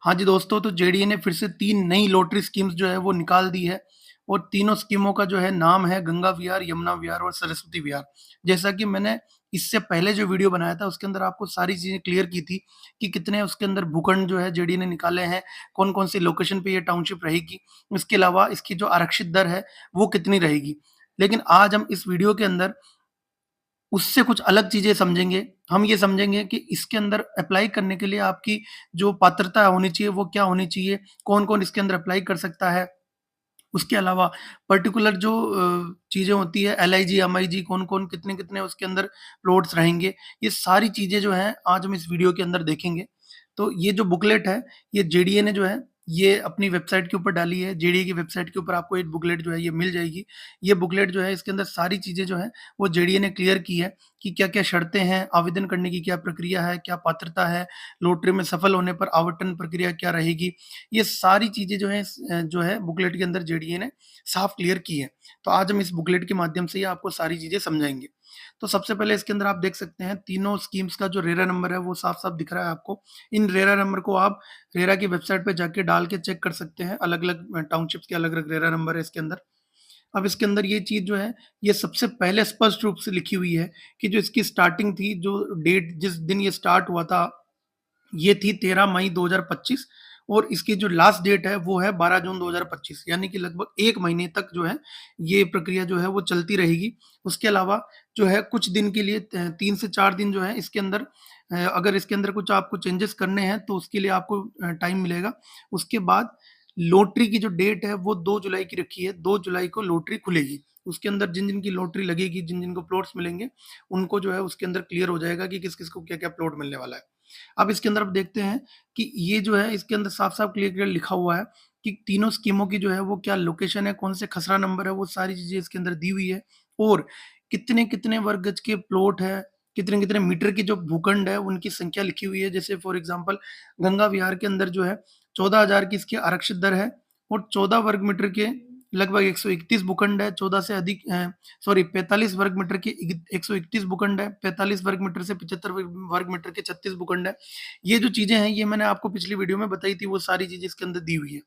हाँ जी दोस्तों, तो जेडीए ने फिर से 3 नई लॉटरी स्कीम्स जो है वो निकाल दी है और तीनों स्कीमों का जो है नाम है गंगा विहार, यमुना विहार और सरस्वती विहार। जैसा कि मैंने इससे पहले जो वीडियो बनाया था उसके अंदर आपको सारी चीज़ें क्लियर की थी कि कितने उसके अंदर भूखंड जो है जेडीए ने निकाले हैं, कौन-कौन सी लोकेशन पे ये टाउनशिप रहेगी। इसके अलावा इसकी जो आरक्षित दर है वो कितनी रहेगी। लेकिन आज हम इस वीडियो के अंदर उससे कुछ अलग चीज़ें समझेंगे। हम ये समझेंगे कि इसके अंदर अप्लाई करने के लिए आपकी जो पात्रता होनी चाहिए, वो क्या होनी चाहिए? कौन-कौन इसके अंदर अप्लाई कर सकता है? उसके अलावा पर्टिकुलर जो चीज़ें होती है एलआईजी, एमआईजी कौन-कौन, कितने-कितने उसके अंदर प्लॉट्स रहेंगे, ये सारी चीज़ें जो हैं आज हम इस वीडियो के अंदर देखेंगे। तो ये जो बुकलेट है, ये जेडीए ने जो है ये अपनी वेबसाइट के ऊपर डाली है। जेडीए की वेबसाइट के ऊपर आपको एक बुकलेट जो है ये मिल जाएगी। ये बुकलेट जो है इसके अंदर सारी चीज़ें जो हैं वो जेडीए ने क्लियर की है कि क्या-क्या शर्तें हैं, आवेदन करने की क्या प्रक्रिया है, क्या पात्रता है, लॉटरी में सफल होने पर आवंटन प्रक्रिया क्या रहेगी। ये सारी चीज़ें जो हैं जो है बुकलेट के अंदर जेडीए ने साफ क्लियर की है। तो आज हम इस बुकलेट के माध्यम से ही आपको सारी चीज़ें समझाएँगे। तो सबसे पहले इसके अंदर आप देख सकते हैं तीनों स्कीम्स का जो रेरा नंबर है वो साफ-साफ दिख रहा है आपको। इन रेरा नंबर को आप रेरा की वेबसाइट पे जाके डाल के चेक कर सकते हैं। अलग-अलग टाउनशिप्स के अलग-अलग रेरा नंबर है इसके अंदर। अब इसके अंदर ये चीज़ जो है, ये सबसे पहले स्पष्ट रूप से लिखी हुई है कि जो इसकी स्टार्टिंग थी, जो डेट जिस दिन ये स्टार्ट हुआ था, ये थी 13 मई 2025 और इसकी जो लास्ट डेट है वो है 12 जून 2025 यानी कि लगभग 1 महीने तक जो है ये प्रक्रिया जो है वो चलती रहेगी। उसके अलावा जो है कुछ दिन के लिए 3 से 4 दिन जो है इसके अंदर अगर इसके अंदर कुछ आपको चेंजेस करने हैं तो उसके लिए आपको टाइम मिलेगा। उसके बाद लॉटरी की जो डेट है वो 2 जुलाई की रखी है, 2 जुलाई को लॉटरी खुलेगी। उसके अंदर जिन-जिन की लॉटरी लगेगी, जिन-जिन को प्लॉट्स मिलेंगे, उनको जो है उसके अंदर क्लियर हो जाएगा कि किस-किस को क्या-क्या प्लॉट मिलने वाला है। अब इसके अंदर आप देखते हैं कि ये जो है इसके अंदर साफ-साफ क्लियर-क्लियर लिखा हुआ है कि तीनों स्कीमों की जो है वो क्या लोकेशन है, कौन से खसरा नंबर है, वो सारी चीज़ें इसके अंदर दी हुई है और कितने-कितने वर्ग गज के प्लॉट है, कितने-कितने मीटर की जो भूखंड है, उनकी संख्या लिखी हुई है। जैसे फॉर एग्ज़ाम्पल गंगा विहार के अंदर जो है 14,000 की इसकी आरक्षित दर है और 14 वर्ग मीटर के लगभग 131 भूखंड है, 14 से अधिक 45 वर्ग मीटर के 131 भूखंड है, 45 वर्ग मीटर से 75 वर्ग मीटर के 36 भूखंड है। ये जो चीज़ें हैं, ये मैंने आपको पिछली वीडियो में बताई थी, वो सारी चीज़ें इसके अंदर दी हुई है।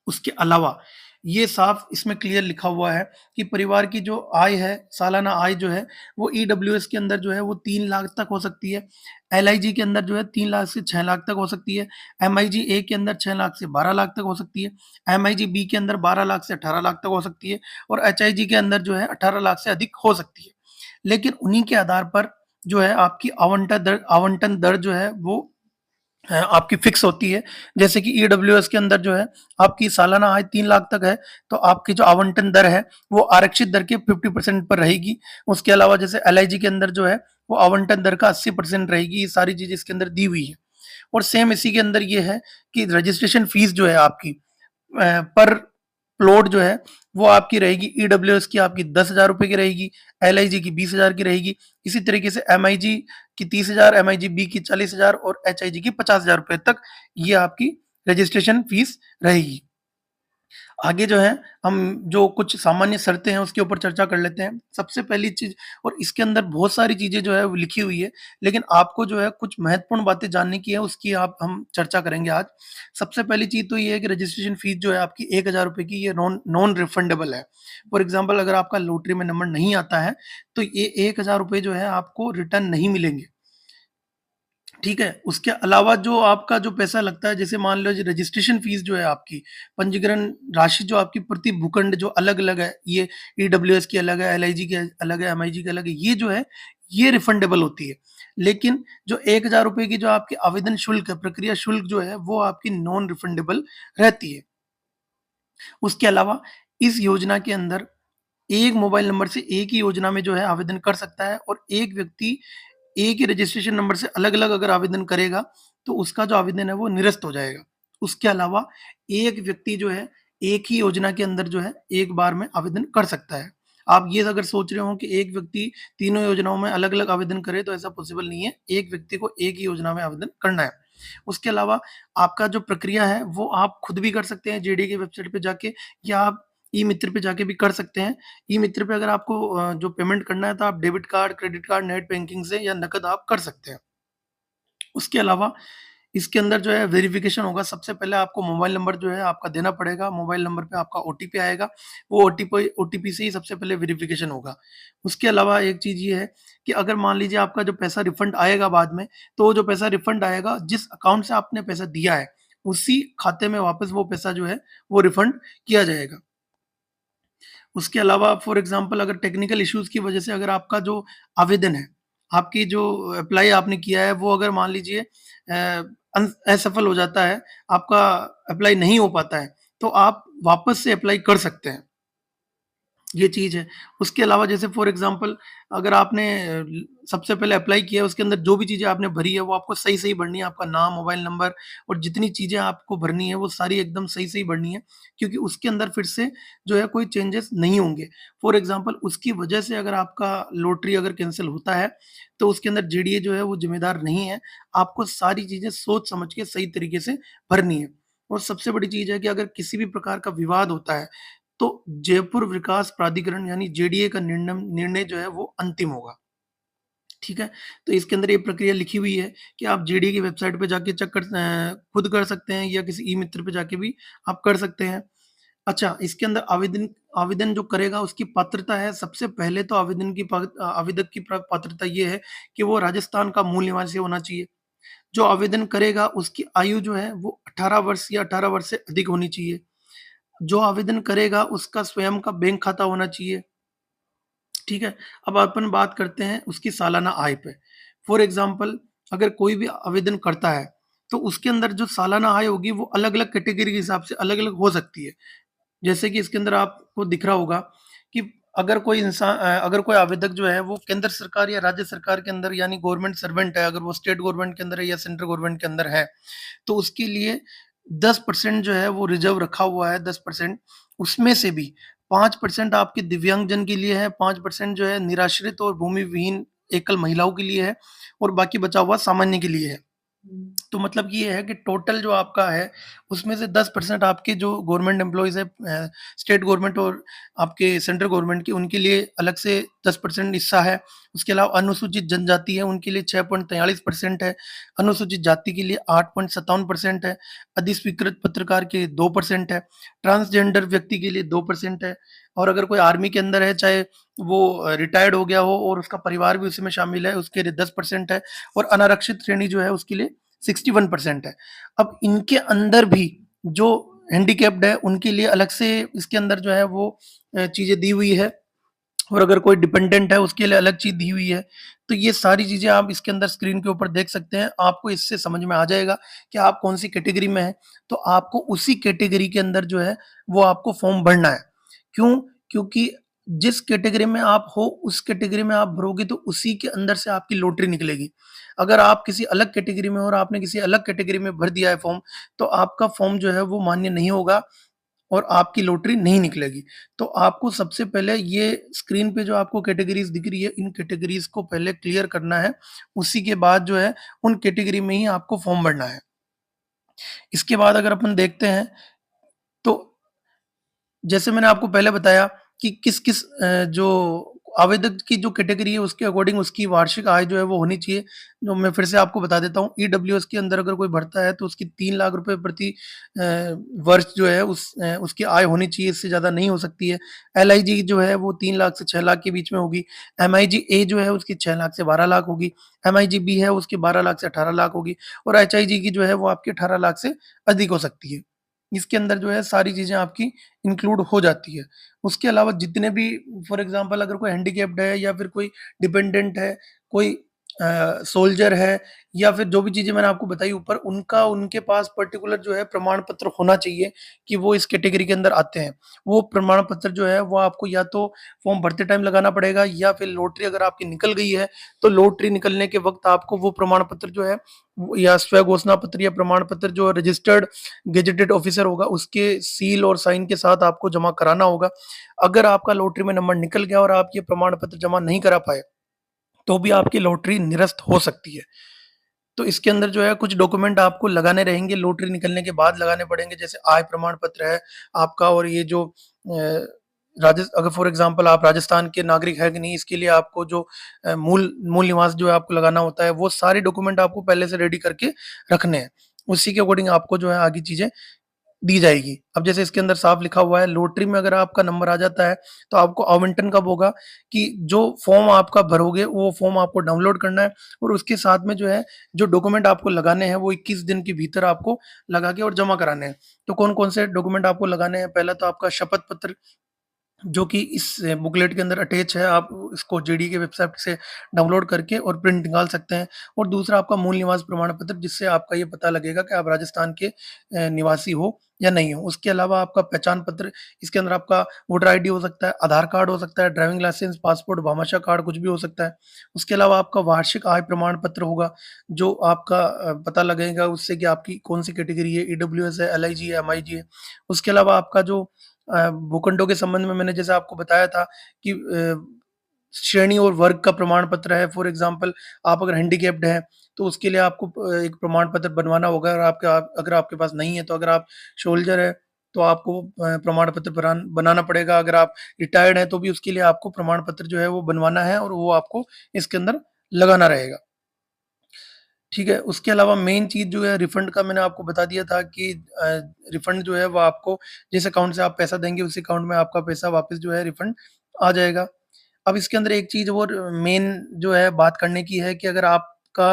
उसके अलावा ये साफ इसमें क्लियर लिखा हुआ है कि परिवार की जो आय है, सालाना आय जो है, वो ईडब्ल्यूएस के अंदर जो है वो 3 लाख तक हो सकती है। एलआईजी के अंदर जो है 3 लाख से 6 लाख तक हो सकती है। एमआईजी ए के अंदर 6 लाख से 12 लाख तक हो सकती है। एमआईजी बी के अंदर 12 लाख से 18 लाख तक हो सकती है और एचआईजी के अंदर जो है 18 लाख से अधिक हो सकती है। लेकिन उन्हीं के आधार पर जो है आपकी आवंटन दर जो है वो आपकी फिक्स होती है। जैसे कि ईडब्ल्यूएस के अंदर जो है आपकी सालाना आय 3 लाख तक है, तो आपकी जो आवंटन दर है वो आरक्षित दर के 50% पर रहेगी। उसके अलावा जैसे एलआईजी के अंदर जो है वो आवंटन दर का 80% रहेगी। ये सारी चीज़ें इसके अंदर दी हुई है और सेम इसी के अंदर ये है कि रजिस्ट्रेशन फीस जो है आपकी पर प्लॉट जो है वो आपकी रहेगी। ईडब्ल्यूएस की आपकी 10,000 रुपए की रहेगी, एलआईजी की 20,000 की रहेगी। इसी तरीके से एमआईजी की 30,000, एमआईजी बी की 40,000 और एचआईजी की 50,000 रुपए तक ये आपकी रजिस्ट्रेशन फीस रहेगी। आगे जो है हम जो कुछ सामान्य शर्तें हैं उसके ऊपर चर्चा कर लेते हैं। सबसे पहली चीज़, और इसके अंदर बहुत सारी चीज़ें जो है वो लिखी हुई है, लेकिन आपको जो है कुछ महत्वपूर्ण बातें जानने की है, उसकी आप हम चर्चा करेंगे आज। सबसे पहली चीज़ तो ये है कि रजिस्ट्रेशन फीस जो है आपकी ₹1,000 की, ये नॉन नॉन रिफंडेबल है। फॉर एग्ज़ाम्पल अगर आपका लॉटरी में नंबर नहीं आता है, तो ये ₹1,000 जो है आपको रिटर्न नहीं मिलेंगे। ठीक है? उसके अलावा जो आपका जो पैसा लगता है, जैसे मान लो रजिस्ट्रेशन फ़ीस जो है आपकी, पंजीकरण राशि जो आपकी प्रति भूखंड जो अलग-अलग है, ये ईडब्ल्यूएस की अलग है, एलआईजी की अलग है, एमआईजी की अलग है, ये जो है, ये रिफंडेबल होती है। लेकिन जो ₹1,000 की जो आपकी आवेदन शुल्क है, प्रक्रिया शुल्क जो है, वो आपकी नॉन रिफंडेबल रहती है। उसके अलावा इस योजना के अंदर एक मोबाइल नंबर से एक ही योजना में जो है आवेदन कर सकता है और एक व्यक्ति एक ही रजिस्ट्रेशन नंबर से अलग-अलग अगर आवेदन करेगा, तो उसका जो आवेदन है वो निरस्त हो जाएगा। उसके अलावा एक व्यक्ति जो है, एक ही योजना के अंदर जो है, एक बार में आवेदन कर सकता है। आप ये अगर सोच रहे हो कि एक व्यक्ति तीनों योजनाओं में अलग-अलग आवेदन करे, तो ऐसा पॉसिबल नहीं है। एक व्यक्ति को एक ही योजना में आवेदन करना है। उसके अलावा आपका जो प्रक्रिया है, वो आप खुद भी कर सकते हैं जेडीए की वेबसाइट पे जाके, या आप ई-मित्र पे जाके भी कर सकते हैं। ई-मित्र पे अगर आपको जो पेमेंट करना है, तो आप debit card, credit card, net banking से या नकद आप कर सकते हैं। उसके अलावा इसके अंदर जो है वेरिफिकेशन होगा। सबसे पहले आपको मोबाइल नंबर जो है आपका देना पड़ेगा, मोबाइल नंबर पे आपका ओटीपी आएगा, वो ओटीपी से ही सबसे पहले वेरिफिकेशन होगा। उसके अलावा एक चीज़ ये है कि अगर मान लीजिए आपका जो पैसा रिफंड आएगा बाद में, तो वो जो पैसा रिफंड आएगा, जिस अकाउंट से आपने पैसा दिया है, उसी खाते में वापस वो पैसा जो है वो रिफंड किया जाएगा। उसके अलावा फॉर एग्ज़ाम्पल अगर टेक्निकल इश्यूज़ की वजह से अगर आपका जो आवेदन है, आपकी जो अप्लाई आपने किया है, वो अगर मान लीजिए असफल हो जाता है, आपका अप्लाई नहीं हो पाता है, तो आप वापस से अप्लाई कर सकते हैं। ये चीज़ है। उसके अलावा जैसे फॉर एग्ज़ाम्पल अगर आपने सबसे पहले अप्लाई किया है, उसके अंदर जो भी चीज़ें आपने भरी है, वो आपको सही-सही भरनी है। आपका नाम, मोबाइल नंबर और जितनी चीज़ें आपको भरनी है, वो सारी एकदम सही-सही भरनी है, क्योंकि उसके अंदर फिर से जो है कोई चेंजेस नहीं होंगे। फॉर एग्ज़ाम्पल उसकी वजह से अगर आपका लॉटरी अगर कैंसल होता है, तो उसके अंदर जेडीए जो है वो ज़िम्मेदार नहीं है। आपको सारी चीज़ें सोच समझ के सही तरीके से भरनी है। और सबसे बड़ी चीज़ है कि अगर किसी भी प्रकार का विवाद होता है, तो जयपुर विकास प्राधिकरण यानी जेडीए का निर्णय जो है वो अंतिम होगा। ठीक है? तो इसके अंदर ये प्रक्रिया लिखी हुई है कि आप जेडीए की वेबसाइट पे जाके चेक खुद कर सकते हैं या किसी ई-मित्र पे जाके भी आप कर सकते हैं। अच्छा, इसके अंदर आवेदन आवेदन जो करेगा उसकी पात्रता है, सबसे पहले तो आवेदक की पात्रता ये है कि वो राजस्थान का मूल निवासी होना चाहिए। जो आवेदन करेगा उसकी आयु जो है वो 18 वर्ष या 18 वर्ष से अधिक होनी चाहिए। जो आवेदन करेगा उसका स्वयं का बैंक खाता होना चाहिए, ठीक है? अब अपन बात करते हैं उसकी सालाना आय पे। फॉर एग्ज़ाम्पल अगर कोई भी आवेदन करता है, तो उसके अंदर जो सालाना आय होगी वो अलग-अलग कैटेगरी के हिसाब से अलग-अलग हो सकती है। जैसे कि इसके अंदर आपको दिख रहा होगा कि अगर कोई आवेदक जो है वो केंद्र सरकार या राज्य सरकार के अंदर यानी गवर्नमेंट सर्वेंट है, अगर वो स्टेट गवर्नमेंट के अंदर है या सेंट्रल गवर्नमेंट के अंदर है, तो उसके लिए 10% जो है वो रिज़र्व रखा हुआ है 10%। उसमें से भी 5% आपके दिव्यांगजन के लिए है, 5% जो है निराश्रित और भूमि विहीन एकल महिलाओं के लिए है और बाकी बचा हुआ सामान्य के लिए है। तो मतलब ये है कि टोटल जो आपका है, उसमें से 10% आपके जो गवर्नमेंट एम्प्लॉइज़ हैं स्टेट गवर्नमेंट और आपके सेंट्रल गवर्नमेंट के, उनके लिए अलग से 10% हिस्सा है। उसके अलावा अनुसूचित जनजाति है, उनके लिए 6.43% है। अनुसूचित जाति के लिए 8.57% है। अधिस्वीकृत पत्रकार के लिए 2% है। ट्रांसजेंडर व्यक्ति के लिए 2% है और अगर कोई आर्मी के अंदर है, चाहे वो रिटायर्ड हो गया हो और उसका परिवार भी उसी में शामिल है, उसके लिए 10% है और अनारक्षित श्रेणी जो है उसके लिए 61% है। अब इनके अंदर भी जो हैंडीकैप्ड है उनके लिए अलग से इसके अंदर जो है वो चीज़ें दी हुई है और अगर कोई डिपेंडेंट है उसके लिए अलग चीज़ दी हुई है। तो ये सारी चीज़ें आप इसके अंदर स्क्रीन के ऊपर देख सकते हैं। आपको इससे समझ में आ जाएगा कि आप कौन-सी कैटेगरी में हैं, तो आपको उसी कैटेगरी के अंदर जो है वो आपको फॉर्म भरना है। क्यों? क्योंकि जिस कैटेगरी में आप हो, उस कैटेगरी में आप भरोगे तो उसी के अंदर से आपकी लॉटरी निकलेगी। अगर आप किसी अलग कैटेगरी में हो और आपने किसी अलग कैटेगरी में भर दिया है फॉर्म, तो आपका फॉर्म जो है वो मान्य नहीं होगा और आपकी लॉटरी नहीं निकलेगी। तो आपको सबसे पहले ये स्क्रीन पे जो आपको कैटेगरीज़ दिख रही है, इन कैटेगरीज़ को पहले क्लियर करना है। उसी के बाद जो है उन कैटेगरी में ही आपको फॉर्म भरना है। इसके बाद अगर अपन देखते हैं, तो जैसे मैंने आपको पहले बताया कि किस-किस जो आवेदक की जो कैटेगरी है उसके अकॉर्डिंग उसकी वार्षिक आय जो है वो होनी चाहिए। जो मैं फिर से आपको बता देता हूँ, ईडब्ल्यूएस के अंदर अगर कोई भरता है तो उसकी 3 लाख रुपए प्रति वर्ष जो है उसकी आय होनी चाहिए, इससे ज़्यादा नहीं हो सकती है। एलआईजी जो है वो 3 लाख से 6 लाख के बीच में होगी। एमआईजी ए जो है उसकी 6 लाख से 12 लाख होगी। एमआईजी बी है उसकी 12 लाख से 18 लाख होगी और एचआईजी की जो है वो आपकी 18 लाख से अधिक हो सकती है। इसके अंदर जो है सारी चीज़ें आपकी इंक्लूड हो जाती है। उसके अलावा जितने भी फॉर एग्ज़ाम्पल अगर कोई हैंडीकैप्ड है या फिर कोई डिपेंडेंट है, कोई सोल्जर है या फिर जो भी चीज़ें मैंने आपको बताई ऊपर, उनका उनके पास पर्टिकुलर जो है प्रमाण पत्र होना चाहिए कि वो इस कैटेगरी के अंदर आते हैं। वो प्रमाण पत्र जो है वो आपको या तो फॉर्म भरते टाइम लगाना पड़ेगा या फिर लॉटरी अगर आपकी निकल गई है, तो लॉटरी निकलने के वक़्त आपको वो प्रमाण पत्र जो है वो या स्व घोषणा पत्र या प्रमाण पत्र जो रजिस्टर्ड गेजेटेड ऑफिसर होगा उसके सील और साइन के साथ आपको जमा कराना होगा। अगर आपका लॉटरी में नंबर निकल गया और आप ये प्रमाण पत्र जमा नहीं करा पाए, तो भी आपकी लॉटरी निरस्त हो सकती है। तो इसके अंदर जो है कुछ डॉक्यूमेंट आपको लगाने रहेंगे, लॉटरी निकलने के बाद लगाने पड़ेंगे, जैसे आय प्रमाण पत्र है आपका और ये जो अगर फॉर एग्ज़ाम्पल आप राजस्थान के नागरिक हैं कि नहीं, इसके लिए आपको जो मूल मूल निवास जो है आपको लगाना होता है, वो सारे डॉक्यूमेंट आपको पहले से रेडी करके रखने हैं। उसी के अकॉर्डिंग आपको जो है आगे चीज़ें दी जाएगी। अब जैसे इसके अंदर साफ लिखा हुआ है, लॉटरी में अगर आपका नंबर आ जाता है, तो आपको आवंटन कब होगा कि जो फॉर्म आपका भरोगे, वो फॉर्म आपको डाउनलोड करना है और उसके साथ में जो है, जो डॉक्यूमेंट आपको लगाने हैं, वो 21 दिन के भीतर आपको लगा के और जमा कराने हैं। तो कौन-कौन से डॉक्यूमेंट आपको लगाने हैं? पहला तो आपका शपथ पत्र, जो कि इस बुकलेट के अंदर अटैच है, आप इसको जेडीए की वेबसाइट से डाउनलोड करके और प्रिंट निकाल सकते हैं। और दूसरा आपका मूल निवास प्रमाण पत्र, जिससे आपका ये पता लगेगा कि आप राजस्थान के निवासी हो या नहीं हो। उसके अलावा आपका पहचान पत्र, इसके अंदर आपका वोटर आईडी हो सकता है, आधार कार्ड हो सकता है, driving licence, passport, Bhamashah card, कुछ भी हो सकता है। उसके अलावा आपका वार्षिक आय प्रमाण पत्र होगा, जो आपका पता लगेगा उससे कि आपकी कौन-सी कैटेगरी है, ईडब्ल्यूएस है, एलआईजी है, एमआईजी है। उसके अलावा आपका जो भूखंडों के संबंध में मैंने जैसे आपको बताया था कि श्रेणी और वर्ग का प्रमाण पत्र है। फॉर एग्ज़ाम्पल आप अगर हैंडीकैप्ड हैं, तो उसके लिए आपको एक प्रमाण पत्र बनवाना होगा। अगर आपके पास नहीं है, तो अगर आप सोल्जर हैं, तो आपको प्रमाण पत्र बनाना पड़ेगा। अगर आप रिटायर्ड हैं, तो भी उसके लिए आपको प्रमाण पत्र जो है वो बनवाना है और वो आपको इसके अंदर लगाना रहेगा। ठीक है, उसके अलावा मेन चीज़ जो है रिफंड का, मैंने आपको बता दिया था कि रिफंड जो है वो आपको जिस अकाउंट से आप पैसा देंगे, उसी अकाउंट में आपका पैसा वापस जो है रिफंड आ जाएगा। अब इसके अंदर एक चीज़ और मेन जो है बात करने की है कि अगर आपका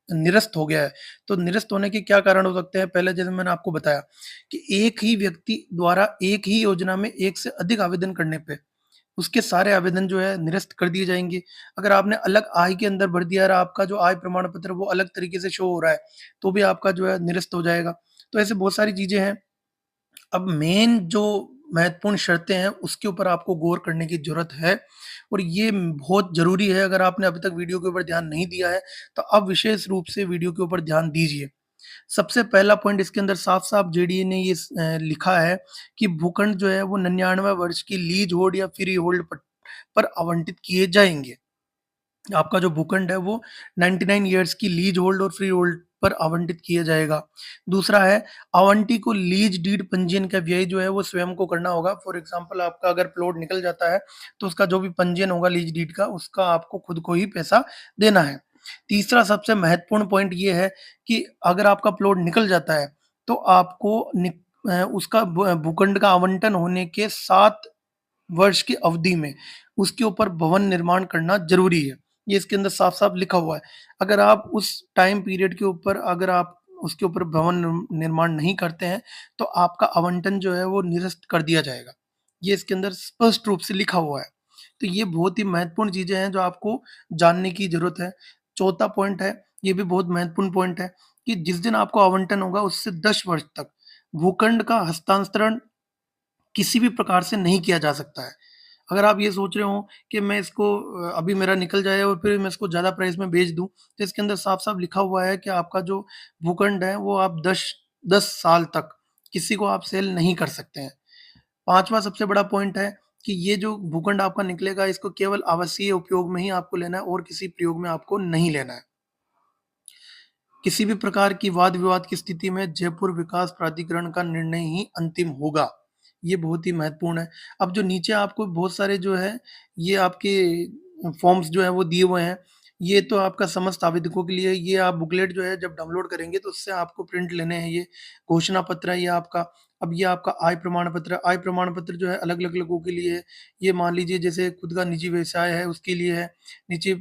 निरस्त हो गया है, तो निरस्त होने के क्या कारण हो सकते हैं? पहले जैसे मैंने आपको बताया कि एक ही व्यक्ति द्वारा एक ही योजना में एक से अधिक आवेदन करने पे उसके सारे आवेदन जो है निरस्त कर दिए जाएँगे। अगर आपने अलग आय के अंदर भर दिया और आपका जो आय प्रमाण पत्र वो अलग तरीके से शो हो रहा है, तो भी आपका जो है निरस्त हो जाएगा। तो ऐसे बहुत सारी चीज़ें हैं। अब मेन जो महत्वपूर्ण शर्तें हैं, उसके ऊपर आपको गौर करने की ज़रूरत है और ये बहुत ज़रूरी है। अगर आपने अभी तक वीडियो के ऊपर ध्यान नहीं दिया है, तो अब विशेष रूप से वीडियो के ऊपर ध्यान दीजिए। सबसे पहला पॉइंट इसके अंदर साफ-साफ जेडीए ने ये लिखा है कि भूखंड जो है वो 99 वर्ष की लीज होल्ड या फ्री होल्ड पर आवंटित किए जाएँगे। आपका जो भूखंड है वो 99 इयर्स की लीज होल्ड और फ्री होल्ड पर आवंटित किया जाएगा। दूसरा है, आवंटी को लीज डीड पंजीयन का व्यय जो है वो स्वयं को करना होगा। फॉर एग्ज़ाम्पल आपका अगर प्लॉट निकल जाता है, तो उसका जो भी पंजीयन होगा लीज डीड का, उसका आपको खुद को ही पैसा देना है। तीसरा सबसे महत्वपूर्ण पॉइंट ये है कि अगर आपका प्लॉट निकल जाता है, तो आपको उसका भूखंड का आवंटन होने के 7 वर्ष की अवधि में उसके ऊपर भवन निर्माण करना ज़रूरी है। ये इसके अंदर साफ-साफ लिखा हुआ है। अगर आप उस टाइम पीरियड के ऊपर अगर आप उसके ऊपर भवन निर्माण नहीं करते हैं, तो आपका आवंटन जो है वो निरस्त कर दिया जाएगा। ये इसके अंदर स्पष्ट रूप से लिखा हुआ है। तो ये बहुत ही महत्वपूर्ण चीज़ें हैं जो आपको जानने की ज़रूरत है। चौथा पॉइंट है, ये भी बहुत महत्वपूर्ण पॉइंट है कि जिस दिन आपको आवंटन होगा उससे 10 वर्ष तक भूखंड का हस्तांतरण किसी भी प्रकार से नहीं किया जा सकता है। अगर आप ये सोच रहे हो कि मैं इसको अभी मेरा निकल जाए और फिर मैं इसको ज़्यादा प्राइस में बेच दूँ, तो इसके अंदर साफ-साफ लिखा हुआ है कि आपका जो भूखंड है वो आप 10 साल तक किसी को आप सेल नहीं कर सकते हैं। 5वाँ सबसे बड़ा पॉइंट है कि ये जो भूखंड आपका निकलेगा, इसको केवल आवासीय उपयोग में ही आपको लेना है और किसी प्रयोग में आपको नहीं लेना है। किसी भी प्रकार की वाद-विवाद की स्थिति में जयपुर विकास प्राधिकरण का निर्णय ही अंतिम होगा। ये बहुत ही महत्वपूर्ण है। अब जो नीचे आपको बहुत सारे जो है, ये आपके फॉर्म्स जो हैं वो दिए हुए हैं। ये तो आपका समस्त आवेदकों के लिए, ये आप बुकलेट जो है जब डाउनलोड करेंगे तो उससे आपको प्रिंट लेने हैं ये। घोषणा पत्र है ये आपका। अब ये आपका आय प्रमाण पत्र है। आय प्रमाण पत्र जो है अलग-अलग लोगों के लिए है। ये मान लीजिए जैसे खुद का निजी व्यवसाय है उसके लिए है। नीचे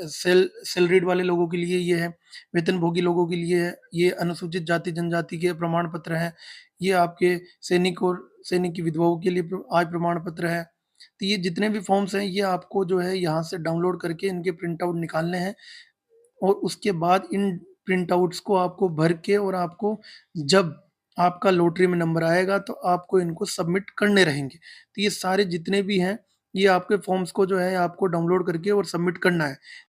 सैलरीड वाले लोगों के लिए ये है। वेतनभोगी लोगों के लिए है, ये अनुसूचित जाति जनजाति के प्रमाण पत्र हैं, ये आपके सैनिक और सैनिक की विधवाओं के लिए आय प्रमाण पत्र है। तो ये जितने भी फॉर्म्स हैं ये आपको जो है यहाँ से डाउनलोड करके इनके प्रिंट आउट निकालने हैं और उसके बाद इन प्रिंट आउट्स को आपको भर के और आपको जब आपका लॉटरी में नंबर आएगा तो आपको इनको सबमिट करने रहेंगे। तो ये सारे जितने भी हैं, ये आपके फॉर्म्स को जो है आपको डाउनलोड करके और सबमिट करना है।